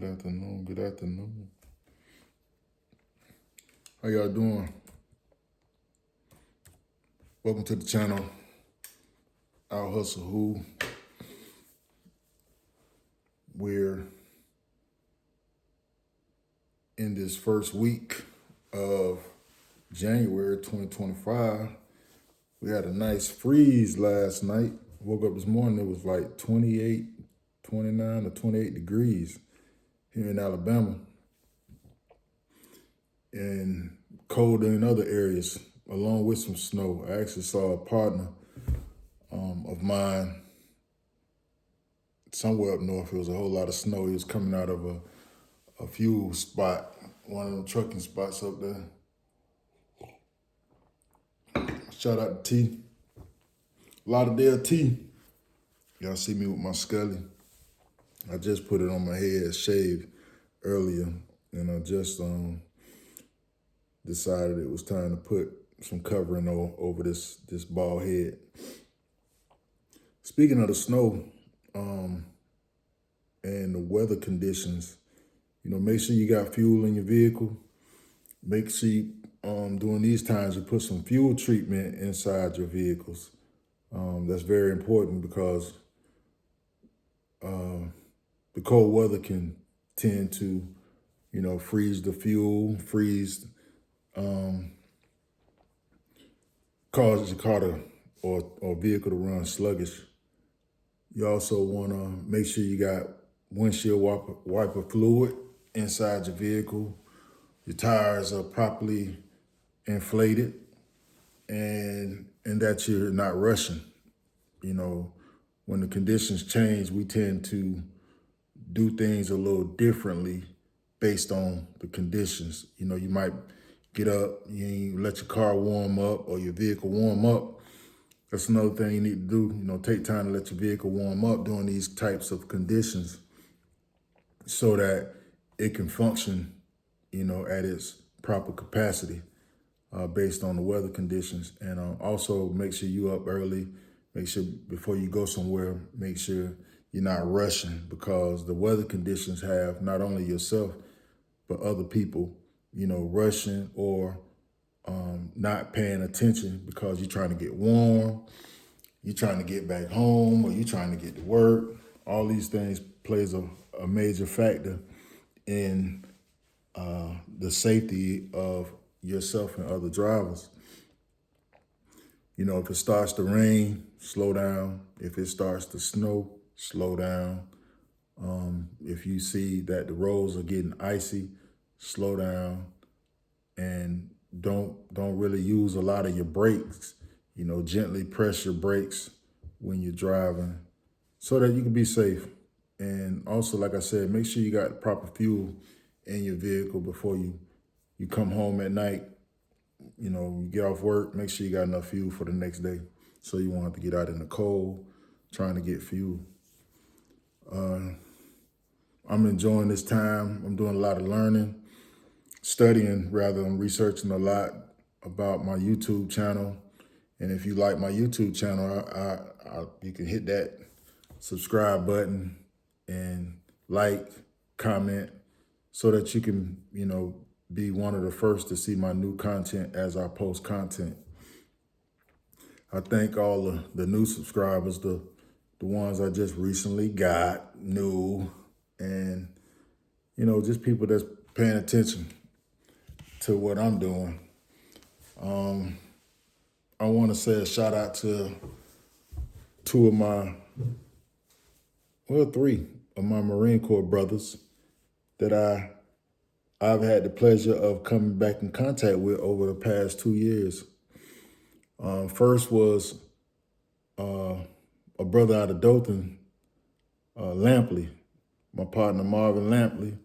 Good afternoon. Good afternoon. How y'all doing? Welcome to the channel. Out Hustle Who. We're in this first week of January 2025. We had a nice freeze last night. Woke up this morning, it was like 28, 29 or 28 degrees here in Alabama. And colder in other areas, along with some snow. I actually saw a partner of mine somewhere up north. It was a whole lot of snow. He was coming out of a fuel spot, one of them trucking spots up there. Shout out to T. Lauderdale T. Y'all see me with my scully. I just put it on my head, shaved earlier, and I just decided it was time to put some covering over this bald head. Speaking of the snow and the weather conditions, make sure you got fuel in your vehicle. Make sure you, during these times you put some fuel treatment inside your vehicles. That's very important because the cold weather can tend to, freeze the fuel, cause your car or vehicle to run sluggish. You also want to make sure you got windshield wiper fluid inside your vehicle. Your tires are properly inflated and that you're not rushing. When the conditions change, we tend to do things a little differently based on the conditions. You might get up, you let your car warm up or your vehicle warm up. That's another thing you need to do. Take time to let your vehicle warm up during these types of conditions so that it can function, at its proper capacity based on the weather conditions. And also make sure you up early. Make sure before you go somewhere, make sure you're not rushing because the weather conditions have not only yourself, but other people, rushing or not paying attention because you're trying to get warm, you're trying to get back home, or you're trying to get to work. All these things plays a major factor in the safety of yourself and other drivers. If it starts to rain, slow down. If it starts to snow, slow down. If you see that the roads are getting icy, slow down. And don't really use a lot of your brakes. Gently press your brakes when you're driving so that you can be safe. And also, like I said, make sure you got proper fuel in your vehicle before you come home at night. You get off work, make sure you got enough fuel for the next day so you won't have to get out in the cold trying to get fuel. I'm enjoying this time. I'm doing a lot of learning. Studying, rather. I'm researching a lot about my YouTube channel. And if you like my YouTube channel, you can hit that subscribe button and like, comment, so that you can, be one of the first to see my new content as I post content. I thank all the new subscribers, the ones I just recently got, new, and, just people that's paying attention to what I'm doing. I want to say a shout out to three of my Marine Corps brothers that I've had the pleasure of coming back in contact with over the past 2 years. First was a brother out of Dothan, Lampley, my partner Marvin Lampley.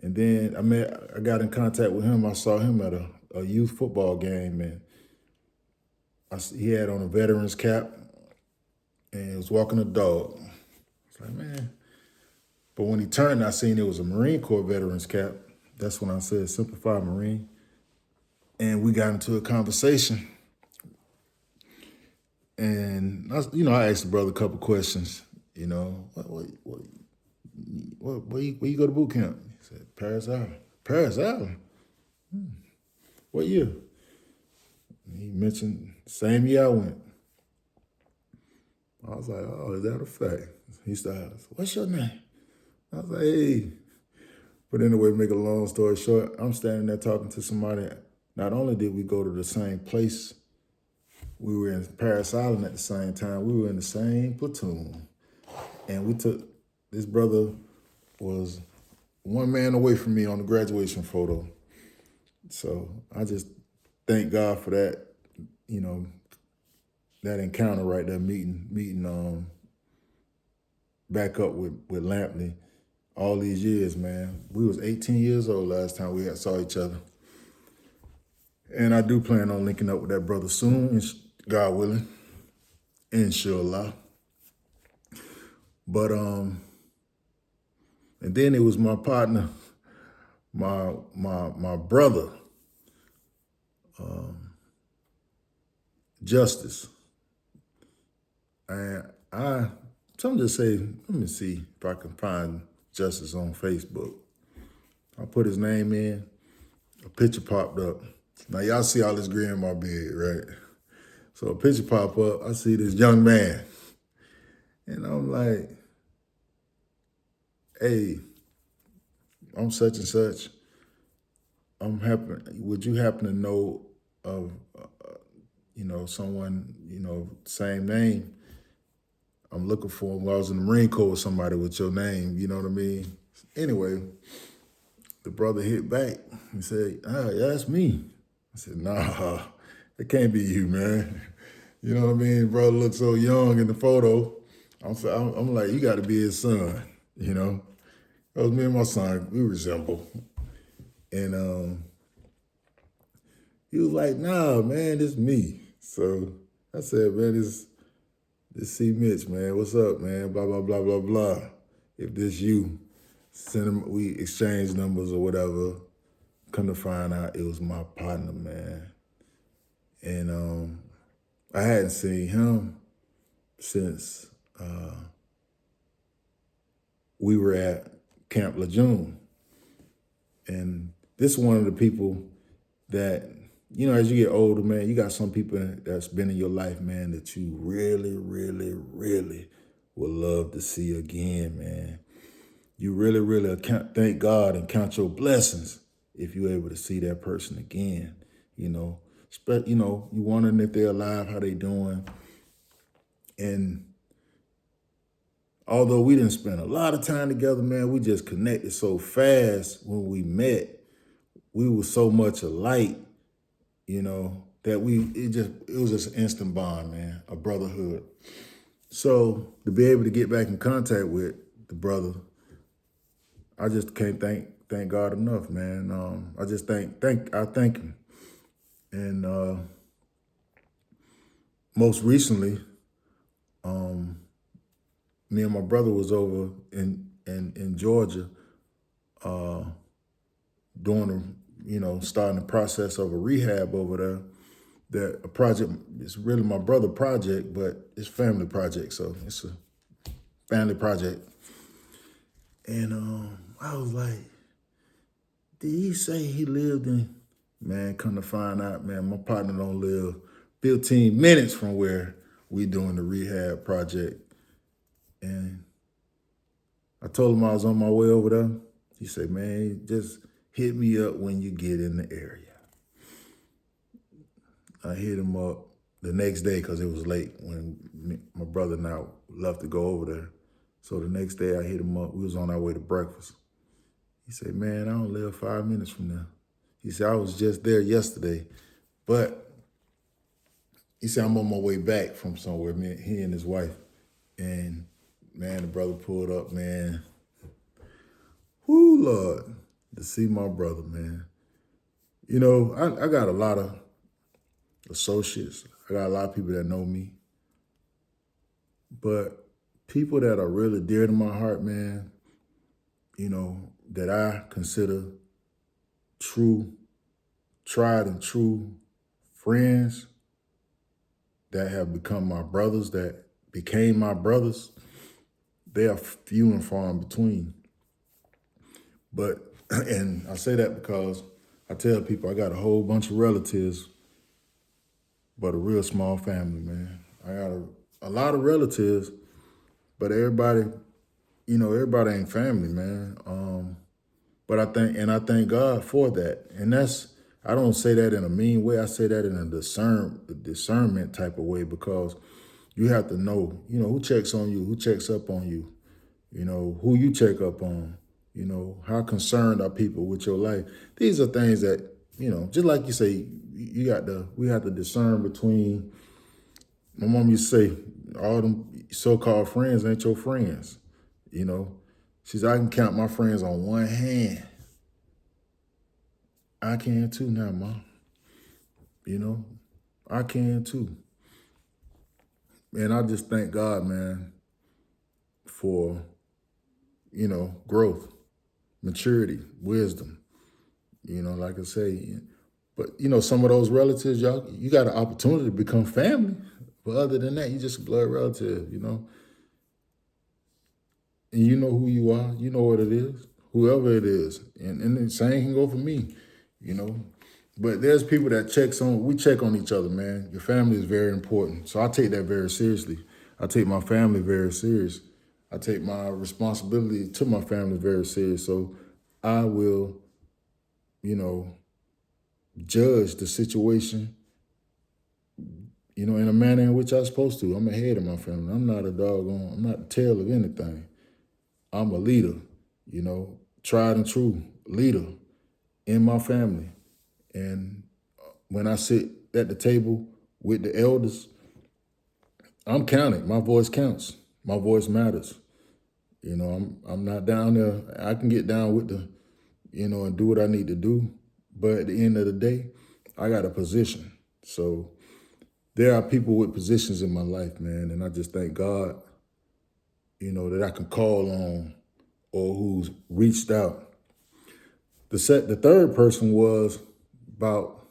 And then I got in contact with him. I saw him at a youth football game, and he had on a veteran's cap and he was walking a dog. I was like, man. But when he turned, I seen it was a Marine Corps veteran's cap. That's when I said, Simplified Marine. And we got into a conversation. And, I asked the brother a couple questions, what where you go to boot camp? He said, Paris Island. Paris Island? What year? He mentioned the same year I went. I was like, oh, is that a fact? He started, what's your name? I was like, hey. But anyway, make a long story short, I'm standing there talking to somebody. Not only did we go to the same place, we were in Paris Island at the same time. We were in the same platoon. And this brother was one man away from me on the graduation photo. So I just thank God for that, that encounter right there, meeting back up with Lampley all these years, man. We was 18 years old last time we saw each other. And I do plan on linking up with that brother soon, God willing, inshallah. But and then it was my partner, my brother, Justice. And some just say, let me see if I can find Justice on Facebook. I put his name in, a picture popped up. Now y'all see all this gray in my beard, right? So a picture pop up, I see this young man. And I'm like, hey, I'm such and such. Would you happen to know of, someone, same name? I'm looking for him. I was in the Marine Corps with somebody with your name, you know what I mean? Anyway, the brother hit back. He said, yeah, that's me. I said, nah, it can't be you, man. You know what I mean? Brother looked so young in the photo. I'm like, you got to be his son, That was me and my son. We resemble. And he was like, nah, man, this me. So I said, man, this C. Mitch, man, what's up, man? Blah, blah, blah, blah, blah. If this you, send him, we exchange numbers or whatever. Come to find out it was my partner, man. And I hadn't seen him since we were at Camp Lejeune. And this is one of the people that, as you get older, man, you got some people that's been in your life, man, that you really, really, really would love to see again, man. You really, really thank God and count your blessings if you're able to see that person again, you wondering if they're alive, how they doing. And although we didn't spend a lot of time together, man, we just connected so fast when we met. We were so much alike, that it was just an instant bond, man, a brotherhood. So to be able to get back in contact with the brother, I just can't thank God enough, man. I just thank him. And most recently, me and my brother was over in Georgia, starting the process of a rehab over there. That a project, it's really my brother's project, but it's family project, so it's a family project. And I was like, did he say he lived in? Man, come to find out, man, my partner don't live 15 minutes from where we doing the rehab project. And I told him I was on my way over there. He said, man, just hit me up when you get in the area. I hit him up the next day because it was late when my brother and I left to go over there. So the next day I hit him up. We was on our way to breakfast. He said, man, I don't live 5 minutes from there. He said, I was just there yesterday. But he said, I'm on my way back from somewhere, he and his wife. And man, the brother pulled up, man. Whoo, Lord, to see my brother, man. I got a lot of associates. I got a lot of people that know me. But people that are really dear to my heart, man, that I consider tried and true friends that have become my brothers, that became my brothers, they are few and far in between. But, and I say that because I tell people I got a whole bunch of relatives, but a real small family, man. I got a lot of relatives, but everybody, everybody ain't family, man. But I thank God for that. And I don't say that in a mean way. I say that in a discernment type of way, because you have to know, who checks on you, who checks up on you, who you check up on, how concerned are people with your life. These are things that, just like you say, we have to discern between, my mom used to say, all them so-called friends ain't your friends, you know. She said, I can count my friends on one hand. I can too now, Mom. I can too. And I just thank God, man, for, growth, maturity, wisdom, like I say. But, some of those relatives, you got an opportunity to become family. But other than that, you just a blood relative, And you know who you are. You know what it is, whoever it is. And the same can go for me, you know. But there's people that we check on each other, man. Your family is very important. So I take that very seriously. I take my family very serious. I take my responsibility to my family very serious. So I will, judge the situation, in a manner in which I'm supposed to. I'm the head of my family. I'm not I'm not the tail of anything. I'm a leader, tried and true leader in my family. And when I sit at the table with the elders, I'm counted. My voice counts. My voice matters. I'm not down there. I can get down with and do what I need to do. But at the end of the day, I got a position. So there are people with positions in my life, man. And I just thank God, that I can call on or who's reached out. The third person was about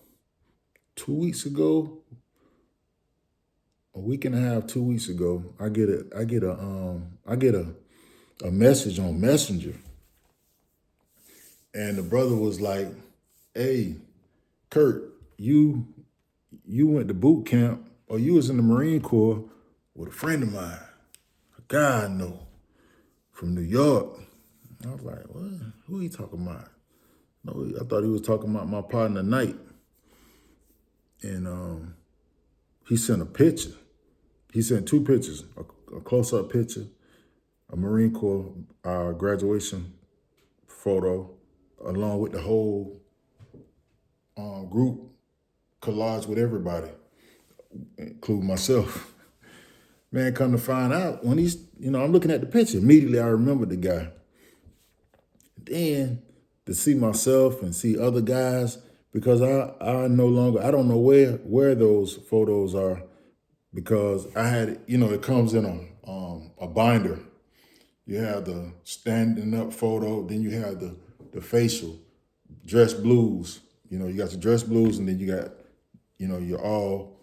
2 weeks ago, a week and a half, 2 weeks ago. I get a message on Messenger, and the brother was like, "Hey, Kurt, you went to boot camp, or you was in the Marine Corps with a friend of mine, a guy I know from New York." I was like, "What? Who he talking about?" No, I thought he was talking about my partner, Knight. And he sent a picture. He sent two pictures, a close-up picture, a Marine Corps graduation photo, along with the whole group collage with everybody, including myself. Man, come to find out, when I'm looking at the picture, immediately I remember the guy. Then to see myself and see other guys, because I don't know where those photos are, because I had, it comes in a binder. You have the standing up photo, then you have the facial, dress blues. You got your dress blues, and then you got, you're all,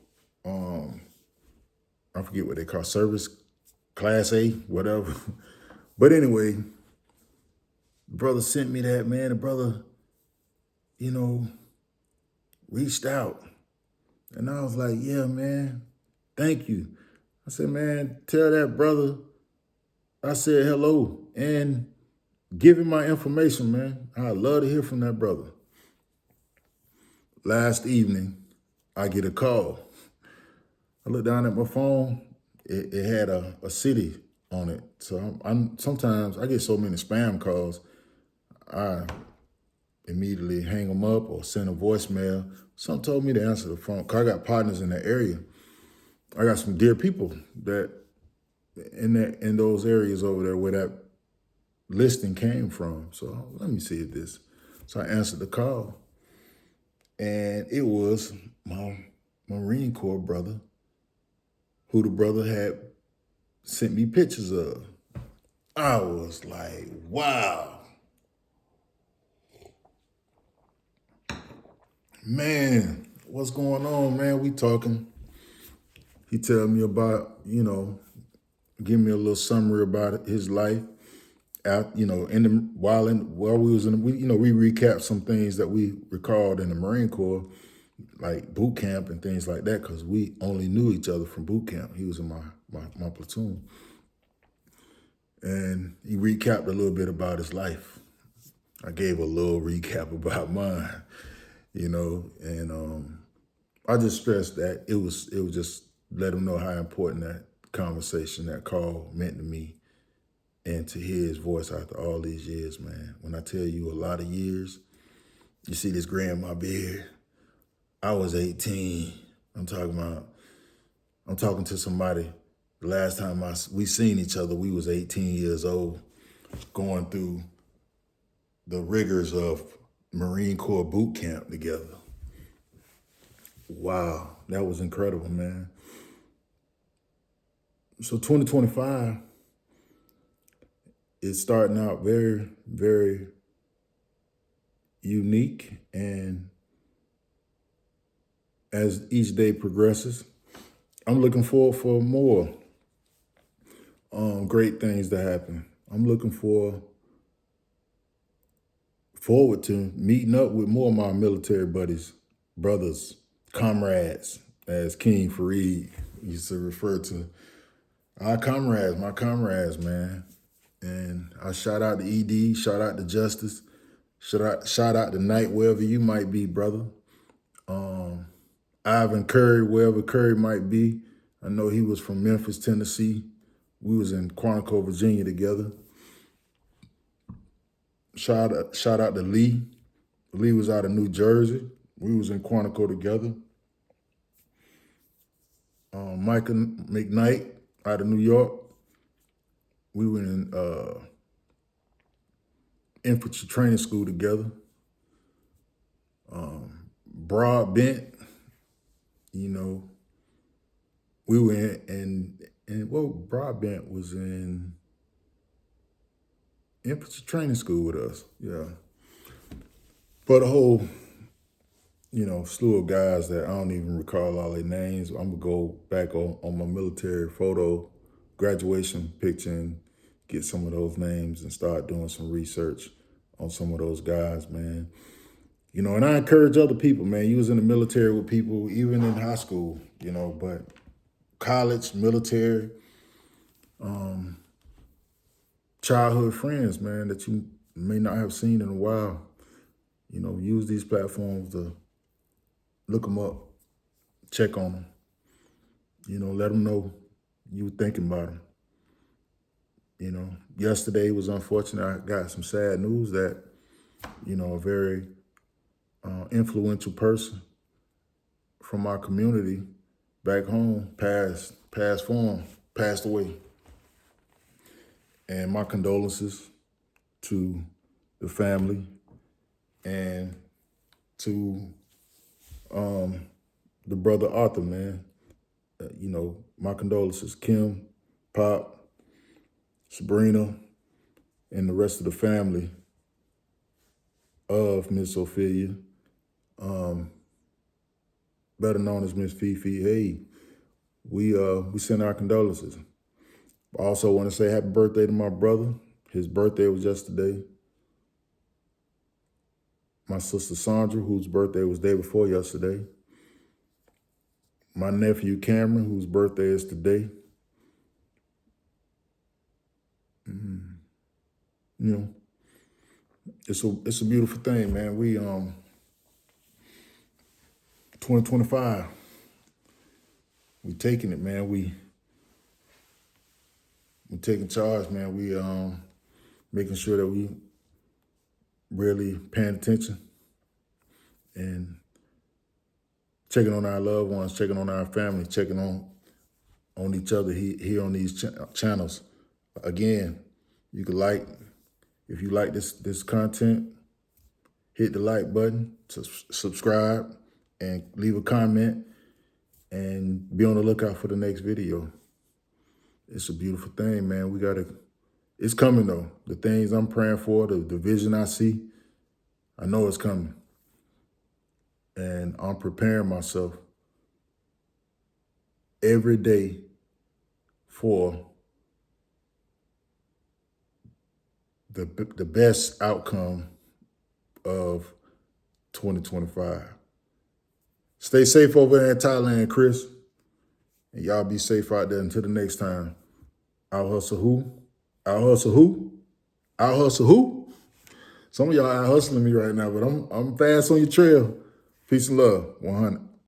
I forget what they call service, class A, whatever. But anyway, the brother sent me that, man. The brother, reached out. And I was like, yeah, man, thank you. I said, man, tell that brother I said hello and give him my information, man. I'd love to hear from that brother. Last evening, I get a call. I look down at my phone. It had a city on it. So sometimes I get so many spam calls, I immediately hang them up or send a voicemail. Some told me to answer the phone, because I got partners in that area. I got some dear people that in those areas over there where that listing came from. So let me see this. So I answered the call, and it was my Marine Corps brother, who the brother had sent me pictures of. I was like, wow. Man, what's going on, man? We talking. He tell me about, give me a little summary about his life. While we was in, we recapped some things that we recalled in the Marine Corps, like boot camp and things like that, because we only knew each other from boot camp. He was in my platoon, and he recapped a little bit about his life. I gave a little recap about mine, and I just stressed that it was just let him know how important that conversation, that call meant to me, and to hear his voice after all these years, man. When I tell you a lot of years, you see this gray in my beard. I was 18. I'm talking to somebody. The last time we seen each other, we was 18 years old, going through the rigors of Marine Corps boot camp together. Wow, that was incredible, man. So 2025 is starting out very, very unique, and as each day progresses, I'm looking forward for more great things to happen. I'm looking forward to meeting up with more of my military buddies, brothers, comrades, as King Fareed used to refer to our comrades, my comrades, man. And I shout out to ED, shout out to Justice, shout out to Knight, wherever you might be, brother. Ivan Curry, wherever Curry might be. I know he was from Memphis, Tennessee. We was in Quantico, Virginia together. Shout out to Lee. Lee was out of New Jersey. We was in Quantico together. Micah McKnight out of New York. We were in infantry training school together. Broad Bent, we were Broad Bent was in infantry training school with us. Yeah. But a whole, slew of guys that I don't even recall all their names. I'm gonna go back on my military photo graduation picture and get some of those names and start doing some research on some of those guys, man. And I encourage other people, man. You was in the military with people, even in high school, but college, military, childhood friends, man, that you may not have seen in a while. Use these platforms to look them up, check on them, let them know you were thinking about them. Yesterday was unfortunate. I got some sad news that, a very influential person from our community back home passed away. And my condolences to the family and to the brother Arthur, man. My condolences, Kim, Pop, Sabrina, and the rest of the family of Miss Ophelia, better known as Miss Fifi. Hey, we send our condolences. I also want to say happy birthday to my brother. His birthday was yesterday. My sister Sandra, whose birthday was day before yesterday. My nephew Cameron, whose birthday is today. It's a beautiful thing, man. We 2025. We taking it, man. We taking charge, man. We making sure that we really paying attention and checking on our loved ones, checking on our family, checking on each other here on these channels. Again, you can if you like this content, hit the like button, subscribe, and leave a comment, and be on the lookout for the next video. It's a beautiful thing, man. It's coming though. The things I'm praying for, the vision I see, I know it's coming. And I'm preparing myself every day for the best outcome of 2025. Stay safe over there in Thailand, Chris. And y'all be safe out there until the next time. Out hustle who? Out hustle who? Out hustle who? Some of y'all out hustling me right now, but I'm fast on your trail. Peace and love. 100.